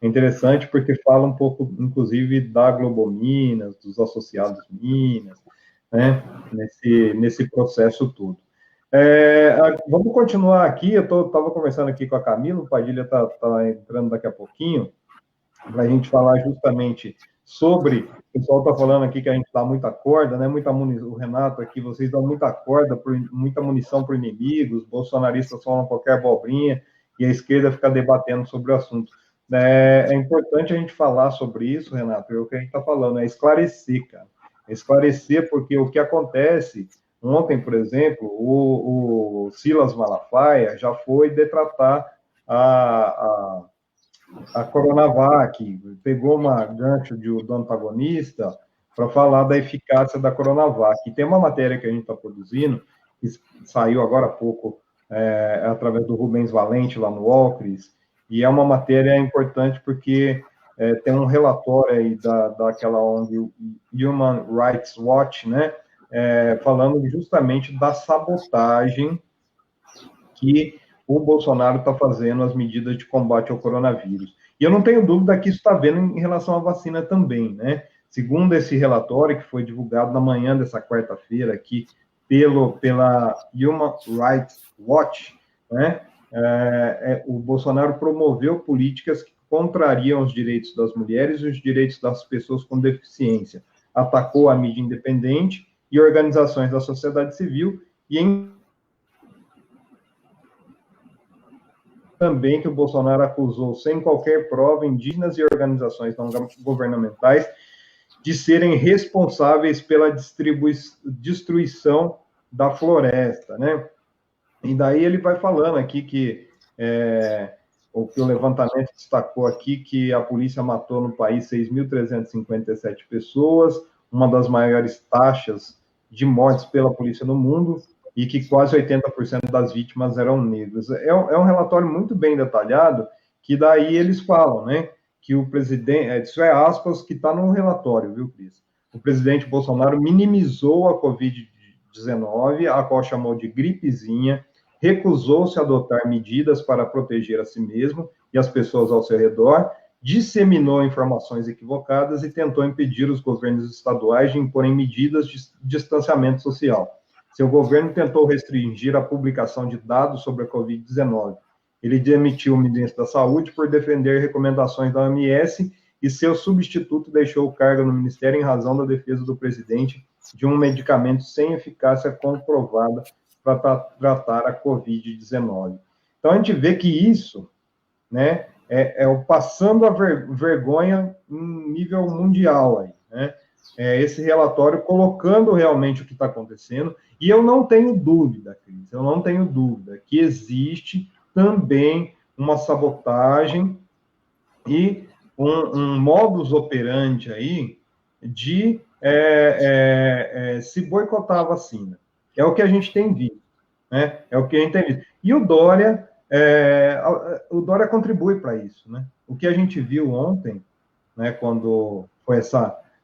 é interessante porque fala um pouco, inclusive, da Globo Minas, dos associados Minas, né, nesse processo todo. Vamos continuar aqui, eu estava conversando aqui com a Camila, o Padilha está entrando daqui a pouquinho, para a gente falar justamente sobre, o pessoal está falando aqui que a gente dá muita corda, né, o Renato aqui, vocês dão muita corda, muita munição para inimigos, bolsonaristas falam qualquer abobrinha, e a esquerda fica debatendo sobre o assunto. É importante a gente falar sobre isso, Renato, o que a gente está falando, é esclarecer, cara. É esclarecer, porque o que acontece, ontem, por exemplo, o Silas Malafaia já foi detratar a Coronavac, pegou uma gancho do antagonista para falar da eficácia da Coronavac. E tem uma matéria que a gente está produzindo, que saiu agora há pouco, através do Rubens Valente, lá no Ocris, e é uma matéria importante porque tem um relatório aí daquela ONG Human Rights Watch, né, falando justamente da sabotagem que o Bolsonaro está fazendo as medidas de combate ao coronavírus. E eu não tenho dúvida que isso está vendo em relação à vacina também, né? Segundo esse relatório que foi divulgado na manhã dessa quarta-feira aqui pela Human Rights Watch, né? O Bolsonaro promoveu políticas que contrariam os direitos das mulheres e os direitos das pessoas com deficiência. Atacou a mídia independente e organizações da sociedade civil e também que o Bolsonaro acusou, sem qualquer prova, indígenas e organizações não governamentais de serem responsáveis pela destruição da floresta, né? E daí ele vai falando aqui que o que o levantamento destacou aqui, que a polícia matou no país 6.357 pessoas, uma das maiores taxas de mortes pela polícia no mundo, e que quase 80% das vítimas eram negros. É um relatório muito bem detalhado, que daí eles falam, né, que o presidente, isso é aspas que está no relatório, viu, Cris? O presidente Bolsonaro minimizou a Covid-19, a qual chamou de gripezinha, recusou-se a adotar medidas para proteger a si mesmo e as pessoas ao seu redor, disseminou informações equivocadas e tentou impedir os governos estaduais de imporem medidas de distanciamento social. Seu governo tentou restringir a publicação de dados sobre a Covid-19. Ele demitiu o ministro da Saúde por defender recomendações da OMS e seu substituto deixou o cargo no ministério em razão da defesa do presidente de um medicamento sem eficácia comprovada para tratar a Covid-19. Então, a gente vê que isso, né, é o passando a vergonha em nível mundial aí, né? Esse relatório colocando realmente o que está acontecendo, e eu não tenho dúvida, Cris, eu não tenho dúvida que existe também uma sabotagem e um modus operandi aí de se boicotar a vacina. É o que a gente tem visto, né? É o que a gente tem visto. E o Dória contribui para isso, né? O que a gente viu ontem, né, quando foi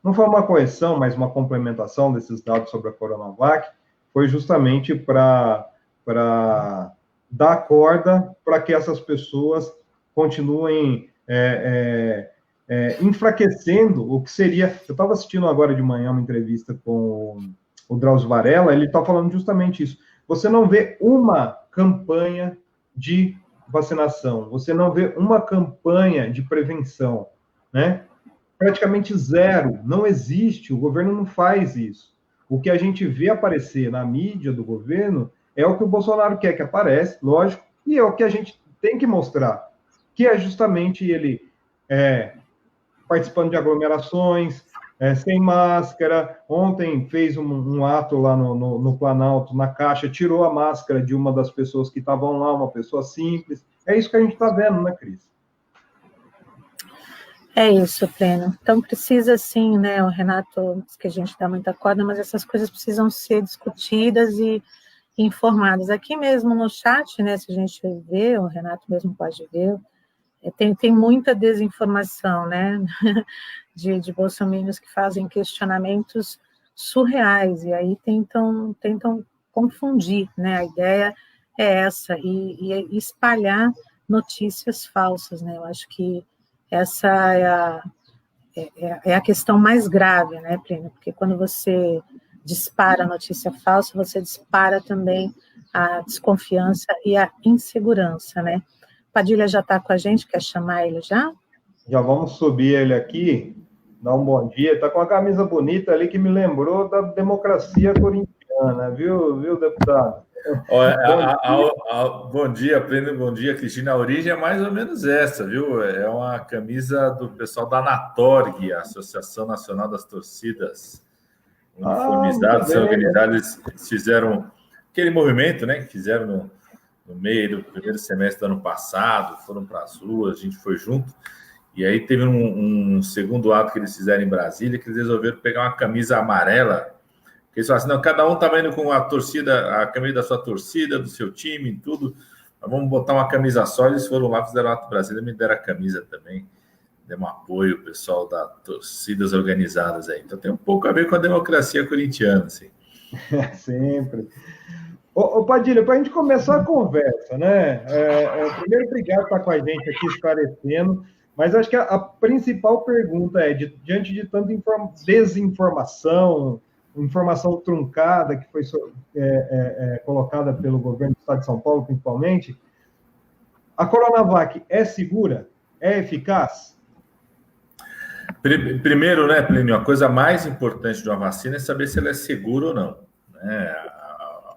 não foi uma correção, mas uma complementação desses dados sobre a Coronavac, foi justamente para dar corda para que essas pessoas continuem enfraquecendo o que seria... Eu estava assistindo agora de manhã uma entrevista com o Drauzio Varela, ele está falando justamente isso. Você não vê uma campanha de vacinação, você não vê uma campanha de prevenção, né? Praticamente zero, não existe, o governo não faz isso. O que a gente vê aparecer na mídia do governo é o que o Bolsonaro quer que apareça, lógico, e é o que a gente tem que mostrar, que é justamente ele participando de aglomerações, sem máscara. Ontem fez um ato lá no Planalto, na Caixa, tirou a máscara de uma das pessoas que estavam lá, uma pessoa simples. É isso que a gente está vendo, né, Cris? É isso, Pleno. Então precisa sim, né, o Renato diz que a gente dá muita corda, mas essas coisas precisam ser discutidas e informadas. Aqui mesmo no chat, né, se a gente ver, o Renato mesmo pode ver, tem muita desinformação, né, de bolsominions que fazem questionamentos surreais, e aí tentam confundir, né, a ideia é essa, e espalhar notícias falsas, né, eu acho que essa é a questão mais grave, né, Plínio? Porque quando você dispara a notícia falsa, você dispara também a desconfiança e a insegurança, né? Padilha já está com a gente, quer chamar ele já? Já vamos subir ele aqui, dar um bom dia. Está com uma camisa bonita ali que me lembrou da democracia corintiana, viu, deputado? Bom dia, Plínio, bom dia, Cristina. A origem é mais ou menos essa, viu? É uma camisa do pessoal da Anatorg, a Associação Nacional das Torcidas Uniformizadas e Organizadas. Eles fizeram aquele movimento, né, que fizeram no meio do primeiro semestre do ano passado, foram para as ruas, a gente foi junto, e aí teve um segundo ato que eles fizeram em Brasília, que eles resolveram pegar uma camisa amarela. Eles falaram assim, não, cada um estava indo com a torcida, a camisa da sua torcida, do seu time, tudo. Mas vamos botar uma camisa só. Eles foram lá, fizeram o Ato Brasília, me deram a camisa também. Deu um apoio, o pessoal das torcidas organizadas aí. Então tem um pouco a ver com a democracia corintiana, assim. Sempre. Ô Padilha, para a gente começar a conversa, né? Primeiro, obrigado por estar com a gente aqui esclarecendo, mas acho que a principal pergunta é, diante de tanta desinformação, informação truncada que foi colocada pelo governo do Estado de São Paulo, principalmente, a Coronavac é segura? É eficaz? Primeiro, né, Plínio, a coisa mais importante de uma vacina é saber se ela é segura ou não. Né?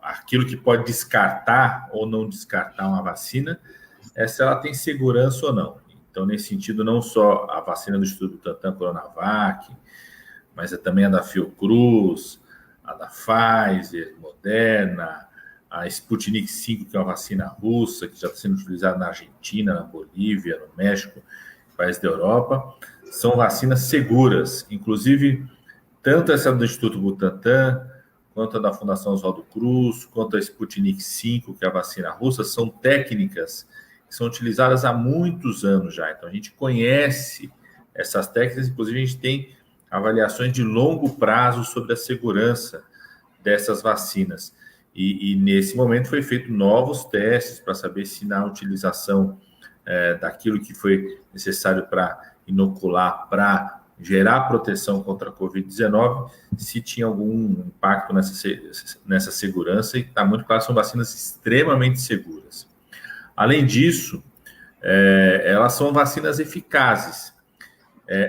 Aquilo que pode descartar ou não descartar uma vacina é se ela tem segurança ou não. Então, nesse sentido, não só a vacina do Instituto Butantan, Coronavac, mas é também a da Fiocruz, a da Pfizer, Moderna, a Sputnik V, que é uma vacina russa, que já está sendo utilizada na Argentina, na Bolívia, no México, países da Europa, são vacinas seguras. Inclusive, tanto essa do Instituto Butantan, quanto a da Fundação Oswaldo Cruz, quanto a Sputnik V, que é a vacina russa, são técnicas que são utilizadas há muitos anos já. Então, a gente conhece essas técnicas, inclusive a gente tem avaliações de longo prazo sobre a segurança dessas vacinas. E nesse momento foi feito novos testes para saber se na utilização daquilo que foi necessário para inocular, para gerar proteção contra a Covid-19, se tinha algum impacto nessa segurança, e está muito claro, são vacinas extremamente seguras. Além disso, elas são vacinas eficazes.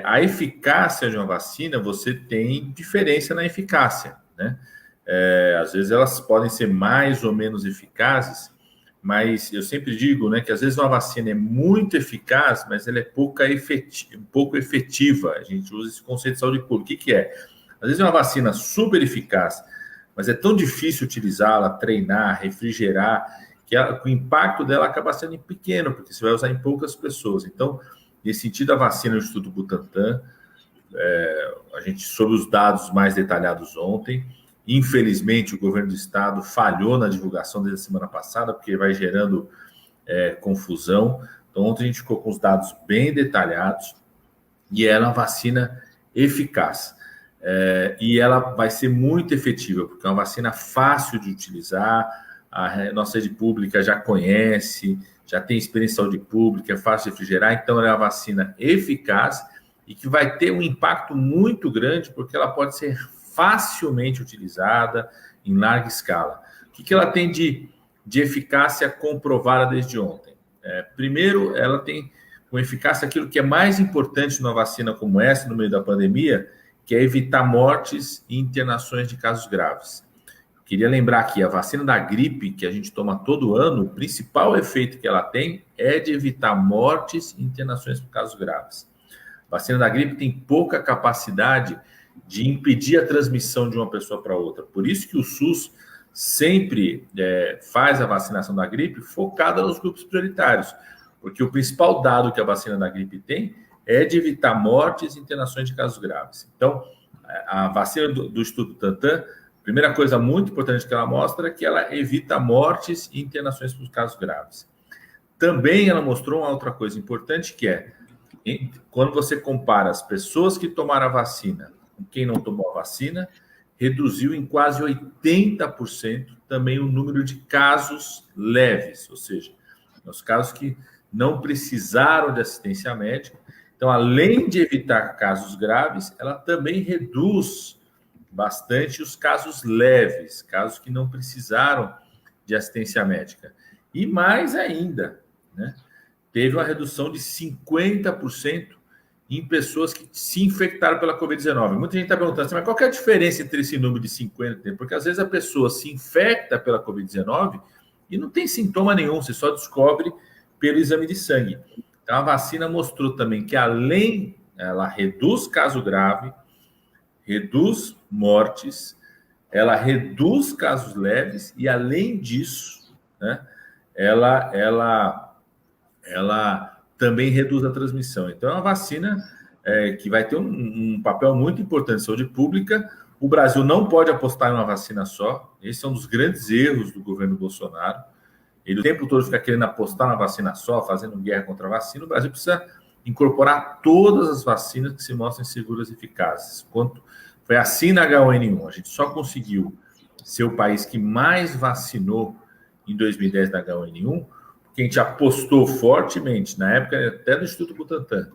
A eficácia de uma vacina, você tem diferença na eficácia, né? Às vezes elas podem ser mais ou menos eficazes, mas eu sempre digo, né, que às vezes uma vacina é muito eficaz, mas ela é pouco efetiva. A gente usa esse conceito de saúde pública. O que é? Às vezes é uma vacina super eficaz, mas é tão difícil utilizá-la, treinar, refrigerar, que o impacto dela acaba sendo pequeno, porque você vai usar em poucas pessoas. Então, nesse sentido, a vacina do Instituto Butantan, a gente soube os dados mais detalhados ontem. Infelizmente, o governo do estado falhou na divulgação desde a semana passada, porque vai gerando confusão. Então, ontem a gente ficou com os dados bem detalhados e ela é uma vacina eficaz. E ela vai ser muito efetiva, porque é uma vacina fácil de utilizar, a nossa rede pública já conhece, já tem experiência em saúde pública, é fácil de refrigerar, então ela é uma vacina eficaz e que vai ter um impacto muito grande, porque ela pode ser facilmente utilizada em larga escala. O que ela tem de eficácia comprovada desde ontem? Primeiro, ela tem com eficácia aquilo que é mais importante numa vacina como essa, no meio da pandemia, que é evitar mortes e internações de casos graves. Queria lembrar que a vacina da gripe, que a gente toma todo ano, o principal efeito que ela tem é de evitar mortes e internações por casos graves. A vacina da gripe tem pouca capacidade de impedir a transmissão de uma pessoa para outra. Por isso que o SUS sempre faz a vacinação da gripe focada nos grupos prioritários, porque o principal dado que a vacina da gripe tem é de evitar mortes e internações de casos graves. Então, a vacina do Instituto Butantan, a primeira coisa muito importante que ela mostra é que ela evita mortes e internações por casos graves. Também ela mostrou uma outra coisa importante, que é, quando você compara as pessoas que tomaram a vacina com quem não tomou a vacina, reduziu em quase 80% também o número de casos leves, ou seja, os casos que não precisaram de assistência médica. Então, além de evitar casos graves, ela também reduz bastante os casos leves, casos que não precisaram de assistência médica. E mais ainda, né, teve uma redução de 50% em pessoas que se infectaram pela Covid-19. Muita gente está perguntando assim, mas qual que é a diferença entre esse número de 50%? Porque às vezes a pessoa se infecta pela Covid-19 e não tem sintoma nenhum, você só descobre pelo exame de sangue. Então a vacina mostrou também que além, ela reduz caso grave, reduz mortes, ela reduz casos leves e além disso, né, ela também reduz a transmissão. Então, é uma vacina que vai ter um papel muito importante em saúde pública. O Brasil não pode apostar em uma vacina só. Esse é um dos grandes erros do governo Bolsonaro. Ele o tempo todo fica querendo apostar na vacina só, fazendo guerra contra a vacina. O Brasil precisa incorporar todas as vacinas que se mostrem seguras e eficazes. Foi assim na H1N1. A gente só conseguiu ser o país que mais vacinou em 2010 na H1N1, que a gente apostou fortemente, na época até do Instituto Butantan,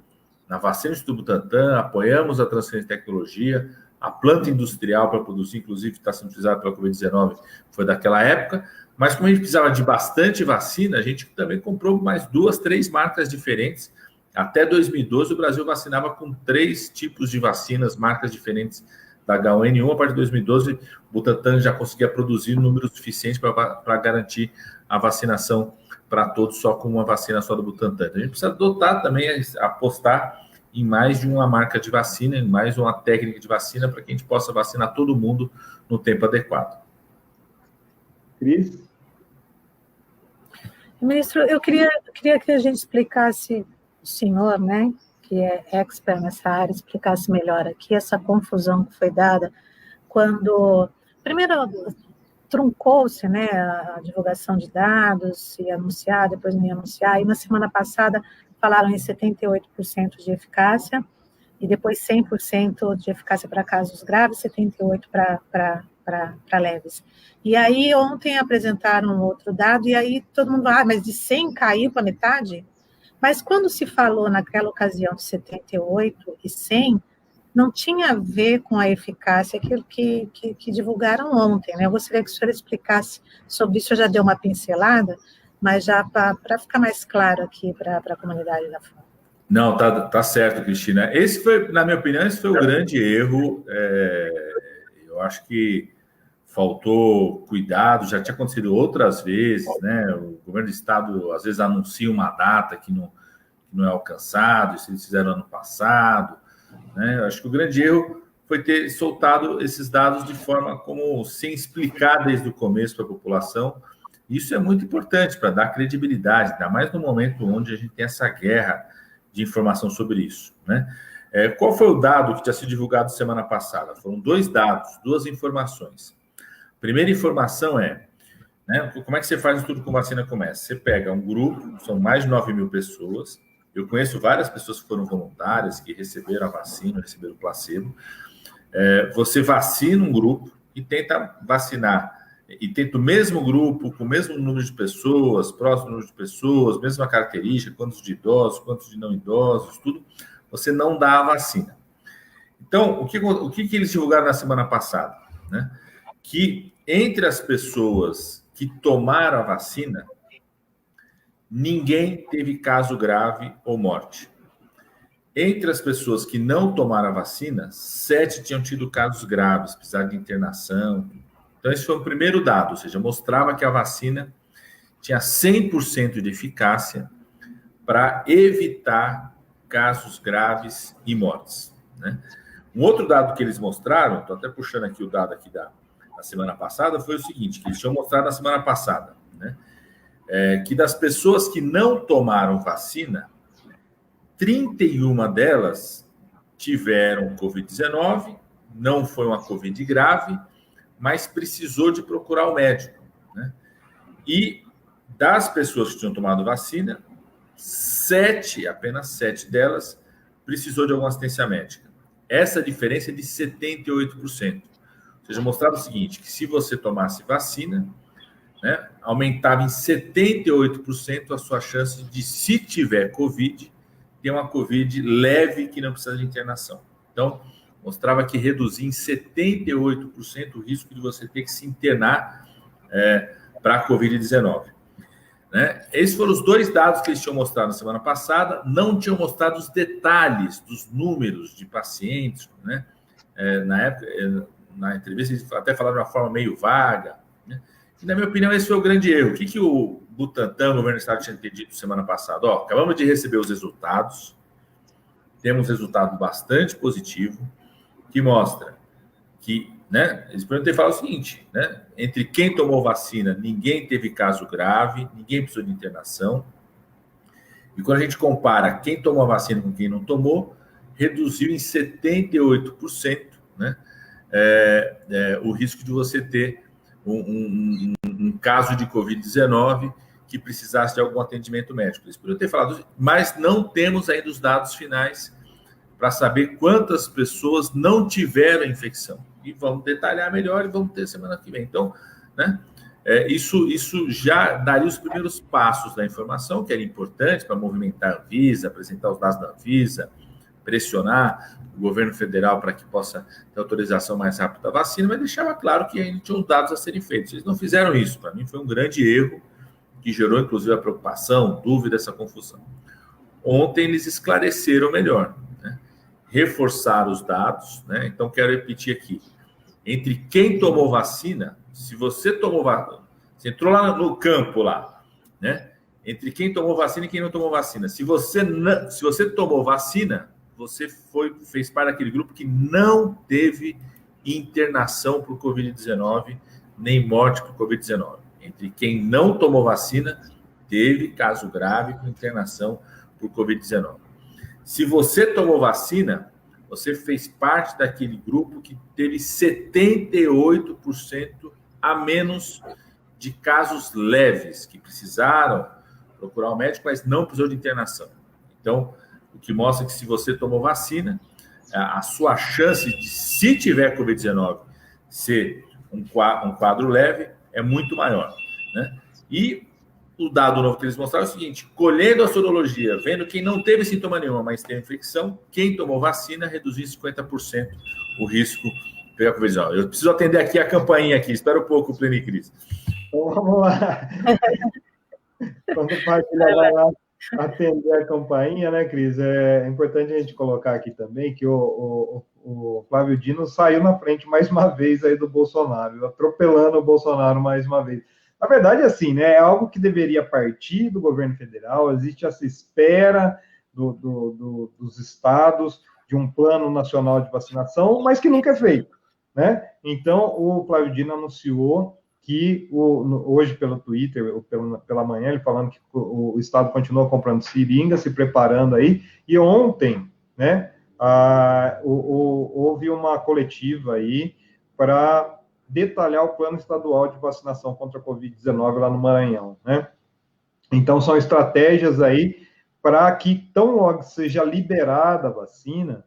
na vacina do Instituto Butantan, apoiamos a transferência de tecnologia, a planta industrial para produzir, inclusive está sendo utilizada pela Covid-19, foi daquela época, mas como a gente precisava de bastante vacina, a gente também comprou mais 2, 3 marcas diferentes. Até 2012, o Brasil vacinava com 3 tipos de vacinas, marcas diferentes da H1N1. A partir de 2012, o Butantan já conseguia produzir números suficientes para garantir a vacinação para todos só com uma vacina só do Butantan. Então, a gente precisa adotar também, apostar em mais de uma marca de vacina, em mais uma técnica de vacina, para que a gente possa vacinar todo mundo no tempo adequado. Cris? Ministro, eu queria que a gente explicasse, o senhor, né, que é expert nessa área, explicasse melhor aqui essa confusão que foi dada quando, primeiro, truncou-se, né, a divulgação de dados, ia anunciar, depois não ia anunciar, e na semana passada falaram em 78% de eficácia, e depois 100% de eficácia para casos graves, 78% para leves. E aí, ontem apresentaram um outro dado, e aí todo mundo, mas de 100 caiu para metade? Mas quando se falou naquela ocasião de 78 e 100, não tinha a ver com a eficácia, aquilo que divulgaram ontem, né? Eu gostaria que o senhor explicasse sobre isso, eu já dei uma pincelada, mas já para ficar mais claro aqui para a comunidade da FUN. Não, tá certo, Cristina. Esse foi, na minha opinião, esse foi o grande erro. Eu acho que faltou cuidado, já tinha acontecido outras vezes, né? O governo do estado, às vezes, anuncia uma data que não é alcançado, isso eles fizeram ano passado, né? Eu acho que o grande erro foi ter soltado esses dados de forma como sem explicar desde o começo para a população. Isso é muito importante para dar credibilidade, ainda mais no momento onde a gente tem essa guerra de informação sobre isso, né? Qual foi o dado que tinha sido divulgado semana passada? Foram 2 dados, 2 informações. A primeira informação né, como é que você faz um estudo com vacina começa? Você pega um grupo, são mais de 9 mil pessoas, eu conheço várias pessoas que foram voluntárias, que receberam a vacina, receberam o placebo. Você vacina um grupo e tenta vacinar, e tenta o mesmo grupo, com o mesmo número de pessoas, próximo número de pessoas, mesma característica, quantos de idosos, quantos de não idosos, tudo, você não dá a vacina. Então, o que eles divulgaram na semana passada? Né? Que entre as pessoas que tomaram a vacina, ninguém teve caso grave ou morte. Entre as pessoas que não tomaram a vacina, 7 tinham tido casos graves, precisaram de internação. Então, esse foi o primeiro dado, ou seja, mostrava que a vacina tinha 100% de eficácia para evitar casos graves e mortes, né? Um outro dado que eles mostraram, estou até puxando aqui o dado aqui da semana passada, foi o seguinte, que eles tinham mostrado na semana passada, né? Que das pessoas que não tomaram vacina, 31 delas tiveram Covid-19, não foi uma Covid grave, mas precisou de procurar o médico, né? E das pessoas que tinham tomado vacina, apenas 7 delas precisou de alguma assistência médica. Essa diferença é de 78%. Ou seja, mostrava o seguinte, que se você tomasse vacina, né, aumentava em 78% a sua chance de, se tiver Covid, tem uma Covid leve que não precisa de internação. Então, mostrava que reduzia em 78% o risco de você ter que se internar para a Covid-19. Né? Esses foram os 2 dados que eles tinham mostrado na semana passada, não tinham mostrado os detalhes dos números de pacientes, né? Na época, na entrevista, eles até falaram de uma forma meio vaga, né? E, na minha opinião, esse foi o grande erro. O que o Butantan, o governo do estado, tinha dito semana passada? Acabamos de receber os resultados, temos resultado bastante positivo, que mostra que, né, eles poderiam ter falado o seguinte, né, entre quem tomou vacina, ninguém teve caso grave, ninguém precisou de internação, e quando a gente compara quem tomou a vacina com quem não tomou, reduziu em 78%, né, o risco de você ter um caso de Covid-19 que precisasse de algum atendimento médico. Eles poderiam ter falado, mas não temos ainda os dados finais para saber quantas pessoas não tiveram a infecção. E vamos detalhar melhor e vamos ter semana que vem. Então, né, isso já daria os primeiros passos da informação, que era importante para movimentar a Anvisa, apresentar os dados da Anvisa, pressionar o governo federal para que possa ter autorização mais rápida da vacina, mas deixava claro que ainda tinham dados a serem feitos. Eles não fizeram isso. Para mim, foi um grande erro que gerou, inclusive, a preocupação, dúvida, essa confusão. Ontem, eles esclareceram melhor, né? Reforçaram os dados, né? Então, quero repetir aqui. Entre quem tomou vacina, se você tomou vacina, você entrou lá no campo, lá, né? Entre quem tomou vacina e quem não tomou vacina. Se você tomou vacina, você fez parte daquele grupo que não teve internação por Covid-19, nem morte por Covid-19. Entre quem não tomou vacina, teve caso grave com internação por Covid-19. Se você tomou vacina, você fez parte daquele grupo que teve 78% a menos de casos leves, que precisaram procurar um médico, mas não precisou de internação. Então, o que mostra que se você tomou vacina, a sua chance de, se tiver Covid-19, ser um quadro leve, é muito maior, né? E o dado novo que eles mostraram é o seguinte: colhendo a sorologia, vendo quem não teve sintoma nenhum, mas teve infecção, quem tomou vacina reduziu em 50% o risco de pegar Covid-19. Eu preciso atender aqui a campainha aqui, espera um pouco o Plenicris. Então, vamos lá. Quando o Padilha vai lá atender a campainha, né, Cris? É importante a gente colocar aqui também que o Flávio Dino saiu na frente mais uma vez aí do Bolsonaro, atropelando o Bolsonaro mais uma vez. Na verdade, assim, né, é algo que deveria partir do governo federal, existe essa espera dos estados de um plano nacional de vacinação, mas que nunca é feito, né? Então, o Flávio Dino anunciou que hoje pelo Twitter, ou pela manhã, ele falando que o estado continua comprando seringa, se preparando aí, e ontem, né, houve uma coletiva aí para detalhar o plano estadual de vacinação contra a Covid-19 lá no Maranhão, né? Então, são estratégias aí para que, tão logo seja liberada a vacina,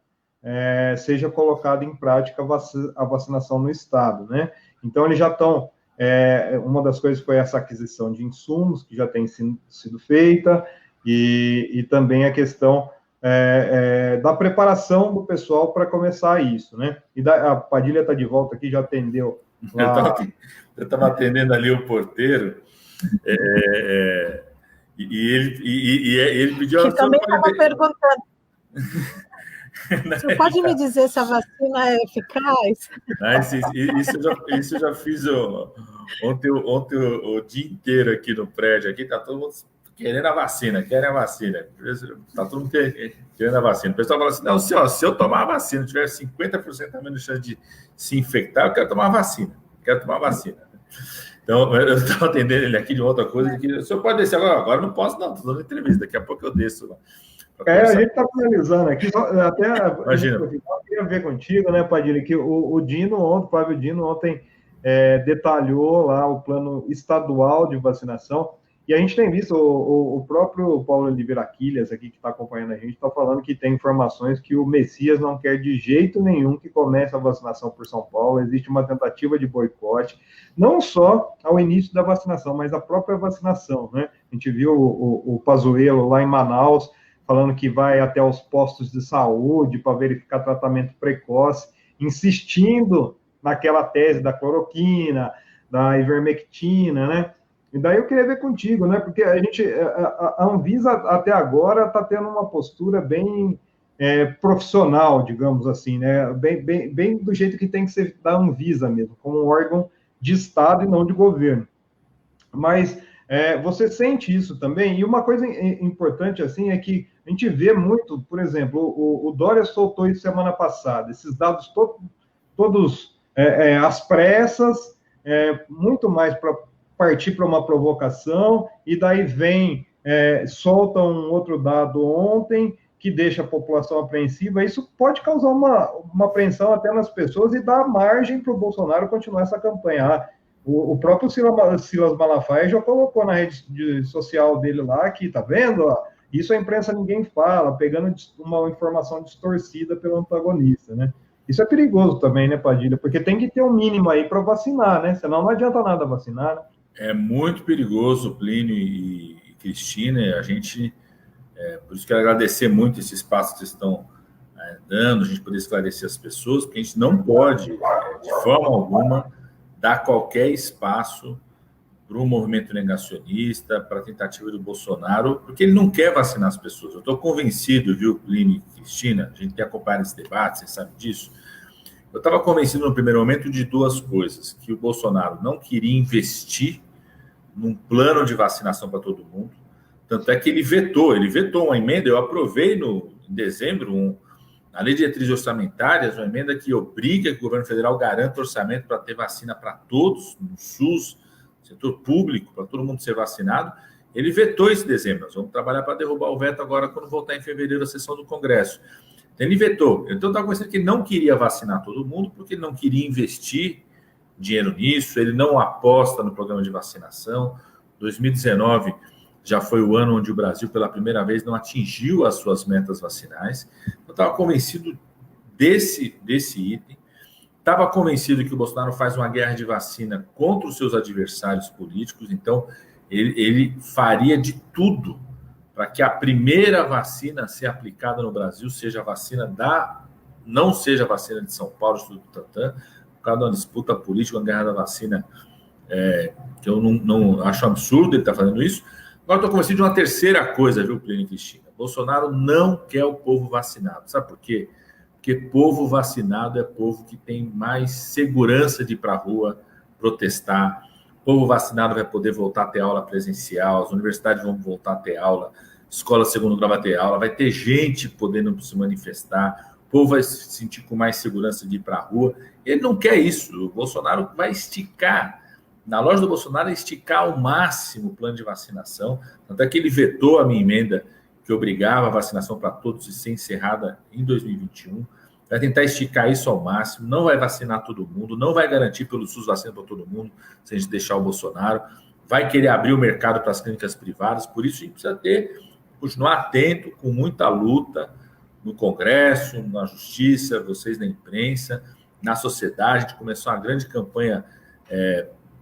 seja colocada em prática a vacinação no estado, né? Então, eles já estão... uma das coisas foi essa aquisição de insumos, que já tem sido feita, e também a questão da preparação do pessoal para começar isso, né? E a Padilha está de volta aqui, já atendeu. Eu estava atendendo ali o porteiro, e ele pediu... Que também estava perguntando. Você pode me dizer se a vacina é eficaz? Isso eu já fiz ontem o dia inteiro aqui no prédio. Aqui está todo mundo querendo a vacina, Está todo mundo querendo a vacina. O pessoal fala assim, não, se eu tomar a vacina, tiver 50% a menos chance de se infectar, eu quero tomar a vacina. Então, eu estava atendendo ele aqui de outra coisa, que o senhor pode descer agora não posso não, estou dando entrevista, daqui a pouco eu desço lá. A gente está finalizando aqui, até Imagina. Eu queria ver contigo, né, Padilha, que o Flávio Dino ontem detalhou lá o plano estadual de vacinação, e a gente tem visto o próprio Paulo Oliveira Quilhas aqui, que está acompanhando a gente, está falando que tem informações que o Messias não quer de jeito nenhum que comece a vacinação por São Paulo, existe uma tentativa de boicote, não só ao início da vacinação, mas a própria vacinação, né? A gente viu o Pazuello lá em Manaus, falando que vai até os postos de saúde para verificar tratamento precoce, insistindo naquela tese da cloroquina, da ivermectina, né? E daí eu queria ver contigo, né? Porque a Anvisa até agora está tendo uma postura bem profissional, digamos assim, né? Bem do jeito que tem que ser da Anvisa mesmo, como um órgão de Estado e não de governo. Mas você sente isso também? E uma coisa importante, assim, é que a gente vê muito, por exemplo, o Dória soltou isso semana passada, esses dados todos às pressas, muito mais para partir para uma provocação, e daí solta um outro dado ontem, que deixa a população apreensiva. Isso pode causar uma apreensão até nas pessoas e dar margem para o Bolsonaro continuar essa campanha. O próprio Silas Malafaia já colocou na rede social dele lá que, tá vendo? Ó, isso a imprensa ninguém fala, pegando uma informação distorcida pelo antagonista, né? Isso é perigoso também, né, Padilha? Porque tem que ter um mínimo aí para vacinar, né? Senão não adianta nada vacinar, né? É muito perigoso, Plínio e Cristina. A gente, por isso quero agradecer muito esse espaço que vocês estão dando, a gente poder esclarecer as pessoas, porque a gente não pode, de forma alguma, dar qualquer espaço para o movimento negacionista, para a tentativa do Bolsonaro, porque ele não quer vacinar as pessoas. Eu estou convencido, viu, Plínio e Cristina, a gente tem acompanhado esse debate, vocês sabem disso. Eu estava convencido no primeiro momento de duas coisas: que o Bolsonaro não queria investir num plano de vacinação para todo mundo, tanto é que ele vetou uma emenda, eu aprovei em dezembro, na Lei de Diretrizes Orçamentárias, uma emenda que obriga que o governo federal garanta orçamento para ter vacina para todos, no SUS, setor público, para todo mundo ser vacinado. Ele vetou esse dezembro. Nós vamos trabalhar para derrubar o veto agora, quando voltar em fevereiro a sessão do Congresso. Então, ele vetou. Então, eu estava conversando que ele não queria vacinar todo mundo, porque ele não queria investir dinheiro nisso, ele não aposta no programa de vacinação. 2019 já foi o ano onde o Brasil, pela primeira vez, não atingiu as suas metas vacinais. Eu estava convencido desse item. Estava convencido que o Bolsonaro faz uma guerra de vacina contra os seus adversários políticos. Então, ele faria de tudo para que a primeira vacina a ser aplicada no Brasil seja a vacina não seja a vacina de São Paulo, do Instituto Butantan, por causa de uma disputa política, uma guerra da vacina, que eu não acho absurdo ele estar fazendo isso. Agora estou convencido de uma terceira coisa, viu, Plínio e Cristina? Bolsonaro não quer o povo vacinado. Sabe por quê? Porque povo vacinado é povo que tem mais segurança de ir para a rua protestar. Povo vacinado vai poder voltar a ter aula presencial, as universidades vão voltar a ter aula, escola segundo grau vai ter aula, vai ter gente podendo se manifestar, o povo vai se sentir com mais segurança de ir para a rua. Ele não quer isso. O Bolsonaro vai esticar. Na loja do Bolsonaro, esticar ao máximo o plano de vacinação. Tanto é que ele vetou a minha emenda que obrigava a vacinação para todos e ser encerrada em 2021. Vai tentar esticar isso ao máximo, não vai vacinar todo mundo, não vai garantir pelo SUS vacina para todo mundo, se a gente deixar o Bolsonaro. Vai querer abrir o mercado para as clínicas privadas, por isso a gente precisa continuar atento, com muita luta no Congresso, na Justiça, vocês na imprensa, na sociedade. A gente começou uma grande campanha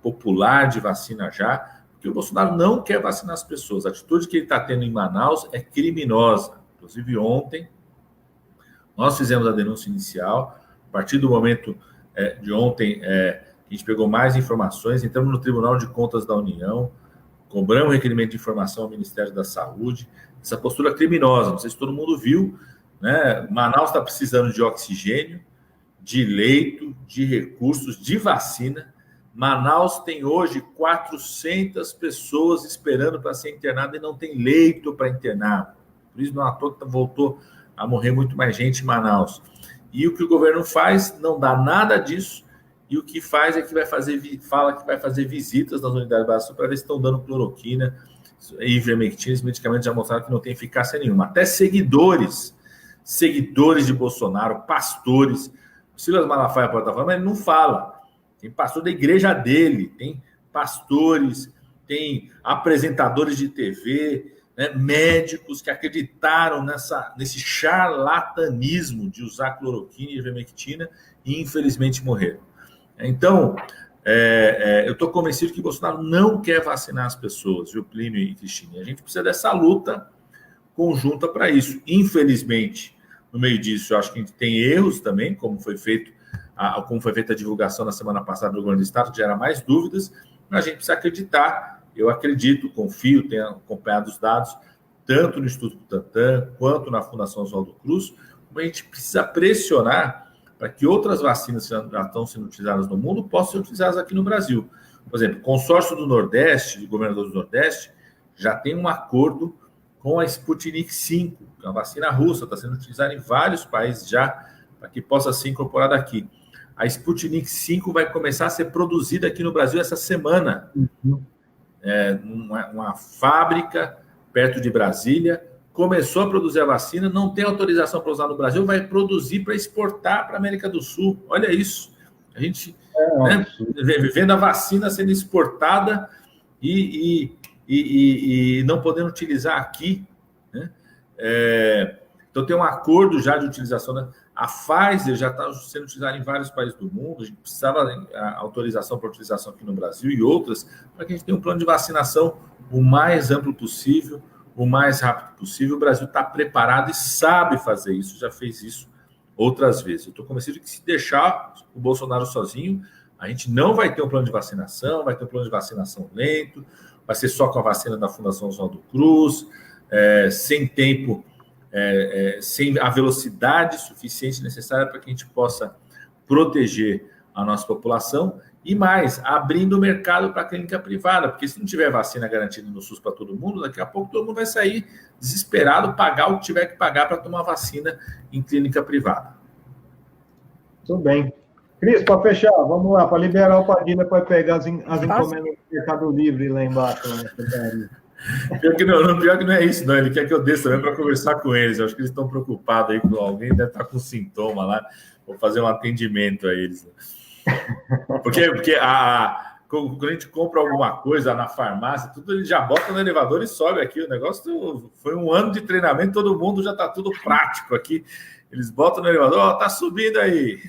popular de vacina já, porque o Bolsonaro não quer vacinar as pessoas. A atitude que ele está tendo em Manaus é criminosa. Inclusive, ontem, nós fizemos a denúncia inicial. A partir do momento de ontem, a gente pegou mais informações, entramos no Tribunal de Contas da União, cobramos requerimento de informação ao Ministério da Saúde. Essa postura criminosa, não sei se todo mundo viu, né? Manaus está precisando de oxigênio, de leito, de recursos, de vacina. Manaus tem hoje 400 pessoas esperando para ser internada e não tem leito para internar. Por isso, não à toa voltou a morrer muito mais gente em Manaus. E o que o governo faz, não dá nada disso, e o que faz é que fala que vai fazer visitas nas unidades básicas para ver se estão dando cloroquina e ivermectina. Os medicamentos já mostraram que não tem eficácia nenhuma. Até seguidores de Bolsonaro, pastores, o Silas Malafaia pode estar falando, mas ele não fala. Tem pastor da igreja dele, tem pastores, tem apresentadores de TV, né, médicos que acreditaram nesse charlatanismo de usar cloroquina e ivermectina e infelizmente morreram. Então, eu estou convencido que Bolsonaro não quer vacinar as pessoas, viu, Plínio e Cristina? A gente precisa dessa luta conjunta para isso. Infelizmente, no meio disso, eu acho que a gente tem erros também, como foi feita a divulgação na semana passada do governo do Estado, que gera mais dúvidas, mas a gente precisa acreditar. Eu acredito, confio, tenho acompanhado os dados, tanto no Instituto Butantan, quanto na Fundação Oswaldo Cruz, como a gente precisa pressionar para que outras vacinas que já estão sendo utilizadas no mundo possam ser utilizadas aqui no Brasil. Por exemplo, o consórcio do Nordeste, de governadores do Nordeste, já tem um acordo com a Sputnik V, que é uma vacina russa, está sendo utilizada em vários países já, para que possa ser incorporada aqui. A Sputnik V vai começar a ser produzida aqui no Brasil essa semana. Uma fábrica perto de Brasília começou a produzir a vacina, não tem autorização para usar no Brasil, vai produzir para exportar para a América do Sul. Olha isso. A gente vendo a vacina sendo exportada e não podendo utilizar aqui, né? Então tem um acordo já de utilização, né? A Pfizer já está sendo utilizada em vários países do mundo, a gente precisava autorização para utilização aqui no Brasil e outras, para que a gente tenha um plano de vacinação o mais amplo possível, o mais rápido possível. O Brasil está preparado e sabe fazer isso, já fez isso outras vezes. Eu estou convencido que se deixar o Bolsonaro sozinho, a gente não vai ter um plano de vacinação, vai ter um plano de vacinação lento, vai ser só com a vacina da Fundação Oswaldo Cruz, sem tempo, sem a velocidade suficiente necessária para que a gente possa proteger a nossa população e mais, abrindo o mercado para a clínica privada, porque se não tiver vacina garantida no SUS para todo mundo, daqui a pouco todo mundo vai sair desesperado, pagar o que tiver que pagar para tomar vacina em clínica privada. Tudo bem. Cris, para fechar, vamos lá, para liberar o Padilha para pegar as encomendas do Mercado Livre lá embaixo. Pior que não é isso, não. Ele quer que eu desça também para conversar com eles. Eu acho que eles estão preocupados aí com alguém, deve estar com sintoma lá. Vou fazer um atendimento a eles. Porque quando a gente compra alguma coisa na farmácia, tudo ele já bota no elevador e sobe aqui. O negócio foi um ano de treinamento, todo mundo já está tudo prático aqui. Eles botam no elevador, está subindo aí.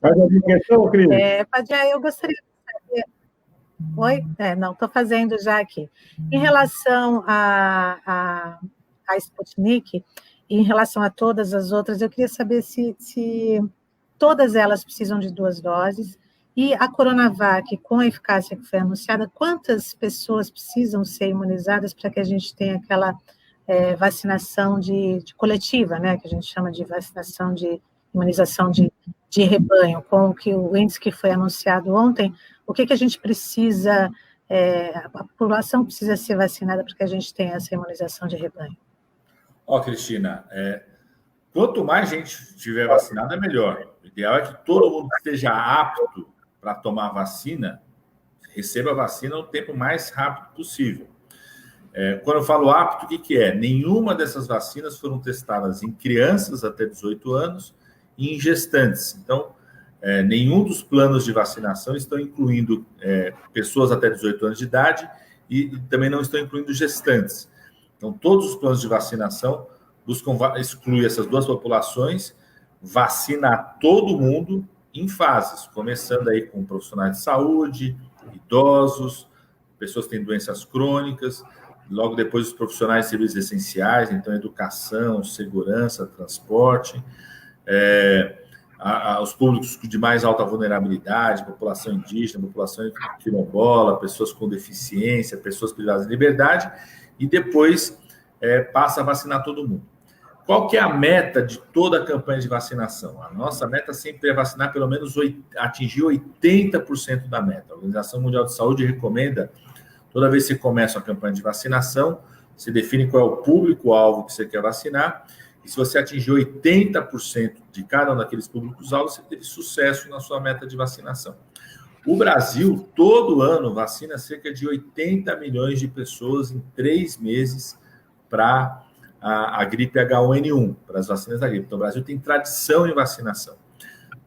Mais alguma questão, Cris? Padilha, eu gostaria de saber. Oi? Não, estou fazendo já aqui. Em relação a Sputnik, e em relação a todas as outras, eu queria saber se todas elas precisam de 2 doses, e a Coronavac, com a eficácia que foi anunciada, quantas pessoas precisam ser imunizadas para que a gente tenha aquela vacinação de coletiva, né, que a gente chama de vacinação de imunização de rebanho, com o índice que foi anunciado ontem, o que a gente precisa, a população precisa ser vacinada para que a gente tenha essa imunização de rebanho? Cristina, quanto mais gente tiver vacinada, é melhor. O ideal é que todo mundo que esteja apto para tomar a vacina, receba a vacina o tempo mais rápido possível. Quando eu falo apto, o que é? Nenhuma dessas vacinas foram testadas em crianças até 18 anos e em gestantes. Então, nenhum dos planos de vacinação estão incluindo pessoas até 18 anos de idade e também não estão incluindo gestantes. Então, todos os planos de vacinação buscam excluir essas duas populações, vacinar todo mundo em fases, começando aí com profissionais de saúde, idosos, pessoas que têm doenças crônicas, logo depois os profissionais de serviços essenciais, então educação, segurança, transporte, os públicos de mais alta vulnerabilidade, população indígena, população quilombola, pessoas com deficiência, pessoas privadas de liberdade, e depois passa a vacinar todo mundo. Qual que é a meta de toda a campanha de vacinação? A nossa meta sempre é vacinar pelo menos atingir 80% da meta. A Organização Mundial de Saúde recomenda, toda vez que você começa uma campanha de vacinação, você define qual é o público-alvo que você quer vacinar, e se você atingir 80% de cada um daqueles públicos-alvos, você teve sucesso na sua meta de vacinação. O Brasil, todo ano, vacina cerca de 80 milhões de pessoas em 3 meses para a gripe H1N1, para as vacinas da gripe. Então, o Brasil tem tradição em vacinação.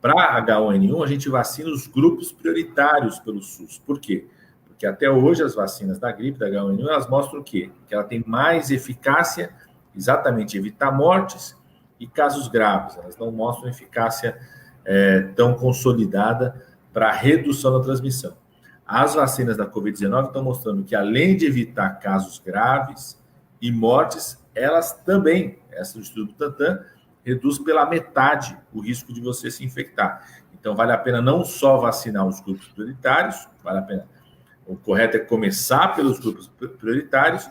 Para H1N1, a gente vacina os grupos prioritários pelo SUS. Por quê? Porque até hoje as vacinas da gripe, da H1N1, elas mostram o quê? Que ela tem mais eficácia, exatamente, evitar mortes e casos graves. Elas não mostram eficácia tão consolidada para a redução da transmissão. as vacinas da Covid-19 estão mostrando que, além de evitar casos graves e mortes, elas também, essa do Instituto Butantan, reduz pela metade o risco de você se infectar. Então, vale a pena não só vacinar os grupos prioritários, vale a pena. O correto é começar pelos grupos prioritários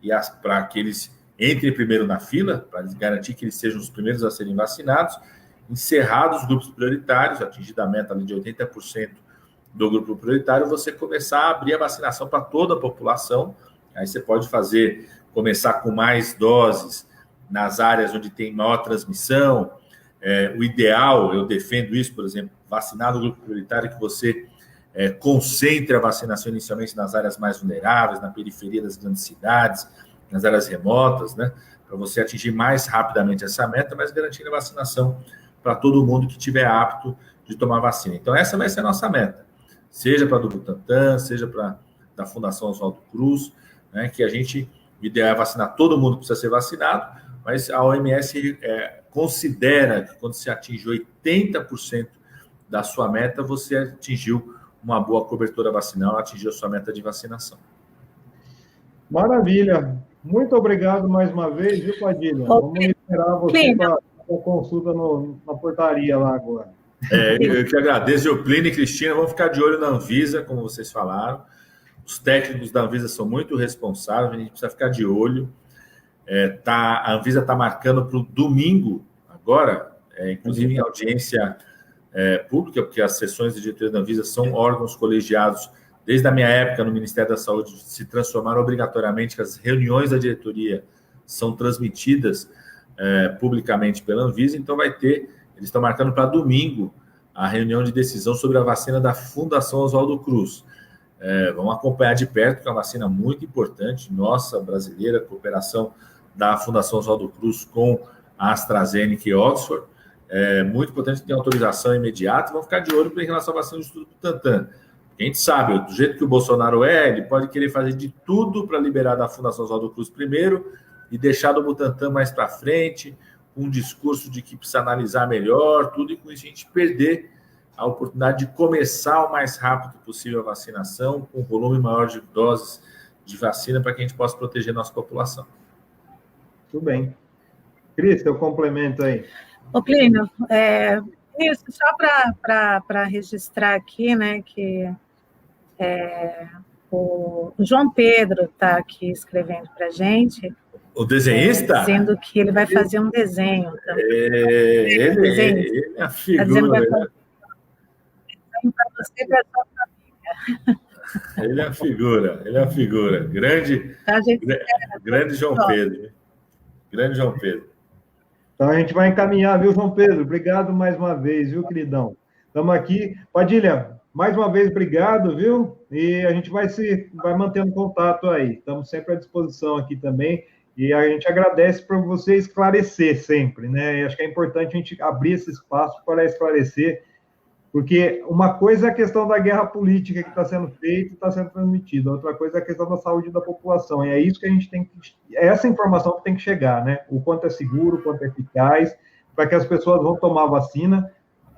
e para que eles entrem primeiro na fila, para garantir que eles sejam os primeiros a serem vacinados, encerrados os grupos prioritários, atingida a meta ali de 80% do grupo prioritário, você começar a abrir a vacinação para toda a população. Aí você pode começar com mais doses nas áreas onde tem maior transmissão. O ideal, eu defendo isso, por exemplo, vacinar no grupo prioritário, que você concentre a vacinação inicialmente nas áreas mais vulneráveis, na periferia das grandes cidades, nas áreas remotas, né, para você atingir mais rapidamente essa meta, mas garantindo a vacinação para todo mundo que estiver apto de tomar vacina. Então, essa vai ser a nossa meta, seja para a do Butantan, seja para da Fundação Oswaldo Cruz, né, que a gente, o ideal é vacinar todo mundo que precisa ser vacinado, mas a OMS considera que quando você atinge 80% da sua meta, você atingiu uma boa cobertura vacinal, atingiu a sua meta de vacinação. Maravilha. Muito obrigado mais uma vez, viu, Padilha? Vamos esperar você para a consulta na portaria lá agora. Eu que agradeço, Euplínio e Cristina. Vamos ficar de olho na Anvisa, como vocês falaram. Os técnicos da Anvisa são muito responsáveis, a gente precisa ficar de olho. A Anvisa está marcando para o domingo, agora, inclusive em audiência pública, porque as sessões de diretoria da Anvisa são órgãos colegiados. Desde a minha época no Ministério da Saúde, se transformaram obrigatoriamente, que as reuniões da diretoria são transmitidas publicamente pela Anvisa, então eles estão marcando para domingo a reunião de decisão sobre a vacina da Fundação Oswaldo Cruz. Vamos acompanhar de perto, porque é uma vacina muito importante, nossa, brasileira, cooperação da Fundação Oswaldo Cruz com a AstraZeneca e Oxford. Muito importante ter autorização imediata. Vamos ficar de olho em relação à vacina do Instituto Butantan. A gente sabe, do jeito que o Bolsonaro ele pode querer fazer de tudo para liberar da Fundação Oswaldo Cruz primeiro e deixar do Butantan mais para frente, com um discurso de que precisa analisar melhor, tudo, e com isso a gente perder a oportunidade de começar o mais rápido possível a vacinação, com um volume maior de doses de vacina, para que a gente possa proteger a nossa população. Tudo bem. Cris, teu complemento aí. Ô, Plínio, isso, só para registrar aqui, né, que o João Pedro está aqui escrevendo para a gente. O desenhista? Dizendo que ele vai fazer um desenho. Ele é a figura. Para você, para sua família. Ele é a figura. Grande João Pedro. Grande João Pedro. Então, a gente vai encaminhar, viu, João Pedro? Obrigado mais uma vez, viu, queridão? Estamos aqui. Padilha, mais uma vez, obrigado, viu? E a gente vai mantendo contato aí. Estamos sempre à disposição aqui também. E a gente agradece por você esclarecer sempre, né? E acho que é importante a gente abrir esse espaço para esclarecer, porque uma coisa é a questão da guerra política que está sendo feita e está sendo transmitida, outra coisa é a questão da saúde da população, e é isso que a gente tem que... É essa informação que tem que chegar, né? O quanto é seguro, o quanto é eficaz, para que as pessoas vão tomar a vacina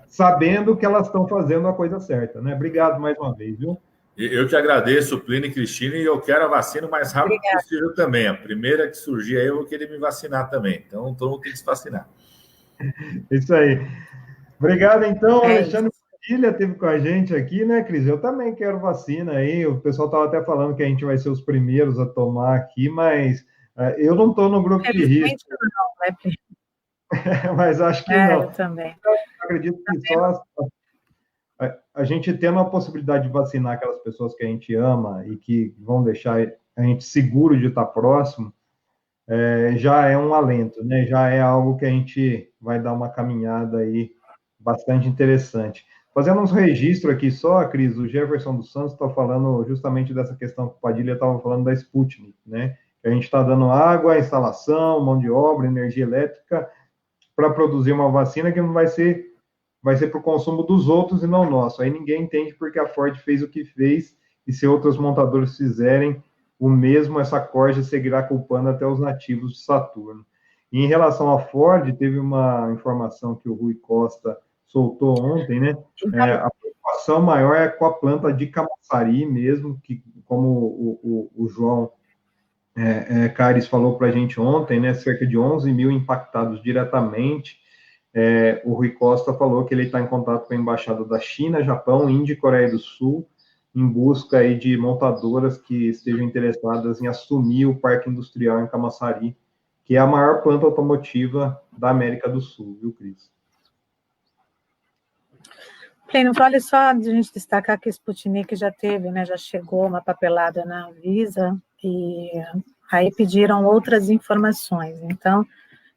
sabendo que elas estão fazendo a coisa certa, né? Obrigado mais uma vez, viu? Eu que agradeço, Plínio e Cristina, e eu quero a vacina o mais rápido possível também. A primeira que surgir aí, eu vou querer me vacinar também. Então, todo mundo tem que se vacinar. Isso aí. Obrigado, então. Alexandre Padilha esteve com a gente aqui, né, Cris? Eu também quero vacina aí. O pessoal estava até falando que a gente vai ser os primeiros a tomar aqui, mas eu não estou no grupo de risco. Não, mas acho que não. Eu também. Eu acredito que só... A gente tendo a possibilidade de vacinar aquelas pessoas que a gente ama e que vão deixar a gente seguro de estar próximo, já é um alento, né? Já é algo que a gente vai dar uma caminhada aí bastante interessante. Fazendo uns registros aqui só, Cris, o Jefferson dos Santos está falando justamente dessa questão que o Padilha estava falando da Sputnik, né? Que a gente está dando água, instalação, mão de obra, energia elétrica para produzir uma vacina que não vai ser para o consumo dos outros e não nosso. Aí ninguém entende porque a Ford fez o que fez, e se outros montadores fizerem o mesmo, essa corja seguirá culpando até os nativos de Saturno. E em relação à Ford, teve uma informação que o Rui Costa soltou ontem, né? A preocupação preocupação maior é com a planta de Camaçari mesmo, que, como o João Caires falou para a gente ontem, né, cerca de 11 mil impactados diretamente. O Rui Costa falou que ele está em contato com a embaixada da China, Japão, Índia e Coreia do Sul, em busca aí de montadoras que estejam interessadas em assumir o parque industrial em Camaçari, que é a maior planta automotiva da América do Sul, viu, Cris? Plínio, vale só a gente destacar que a Sputnik já teve, né, já chegou uma papelada na Anvisa, e aí pediram outras informações. Então,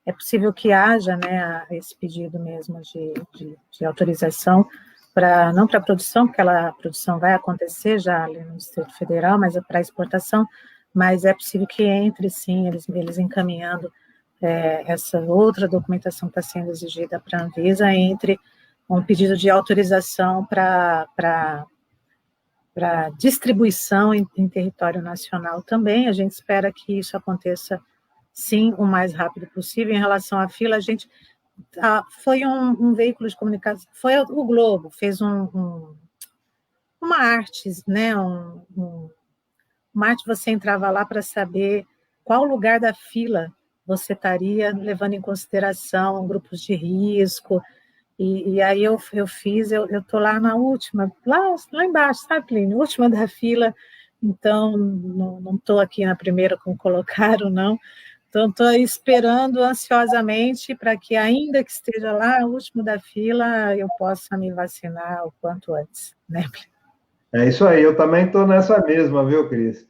é possível que haja, né, esse pedido mesmo de autorização, não para a produção, porque a produção vai acontecer já ali no Distrito Federal, mas é para exportação, mas é possível que entre, sim, eles encaminhando essa outra documentação que está sendo exigida para a Anvisa, entre um pedido de autorização para distribuição em território nacional também. A gente espera que isso aconteça, sim, o mais rápido possível. Em relação à fila, a gente... foi um veículo de comunicação, foi o Globo, fez uma arte, né, uma arte, você entrava lá para saber qual lugar da fila você estaria, levando em consideração grupos de risco, e aí eu estou lá na última, lá embaixo, sabe, Plínio? Última da fila, então não estou aqui na primeira como colocaram, não. Então, estou esperando ansiosamente para que, ainda que esteja lá, o último da fila, eu possa me vacinar o quanto antes, né? É isso aí, eu também estou nessa mesma, viu, Cris?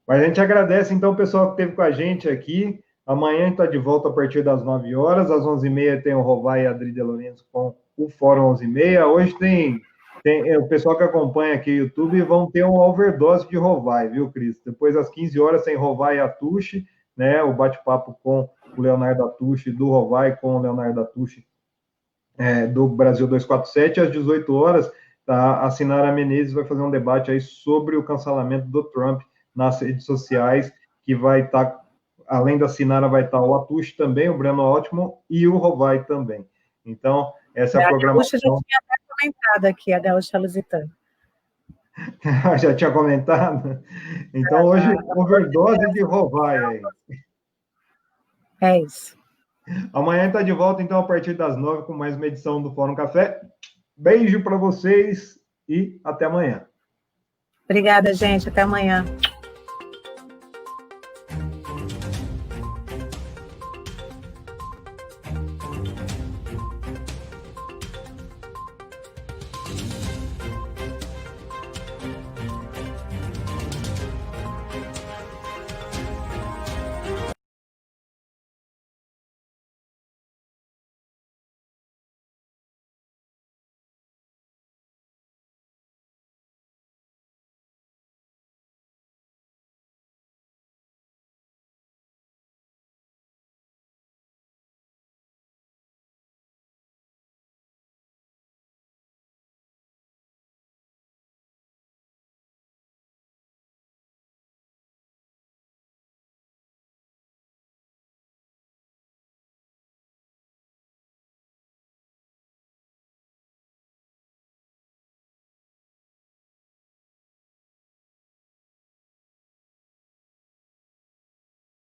Mas a gente agradece, então, o pessoal que esteve com a gente aqui. Amanhã a gente está de volta a partir das 9 horas. Às 11h30 tem o Rovai e a Adri de Lourenço com o Fórum 11h30. Hoje tem o pessoal que acompanha aqui o YouTube vão ter uma overdose de Rovai, viu, Cris? Depois, às 15 horas, tem Rovai e Atushi, né? O bate-papo com o Leonardo Atushi, do Rovai com o Leonardo Atushi, do Brasil 247. Às 18 horas, a Sinara Menezes vai fazer um debate aí sobre o cancelamento do Trump nas redes sociais, que vai estar, além da Sinara, vai estar o Atushi também, o Breno Ótimo e o Rovai também. Então, essa é a programação. A Gaúcha já tinha até comentado aqui, a Gaúcha Lusitana. Já tinha comentado? Então, hoje, overdose de Rovai aí. É isso. Amanhã está de volta, então, a partir das 9, com mais uma edição do Fórum Café. Beijo para vocês e até amanhã. Obrigada, gente. Até amanhã.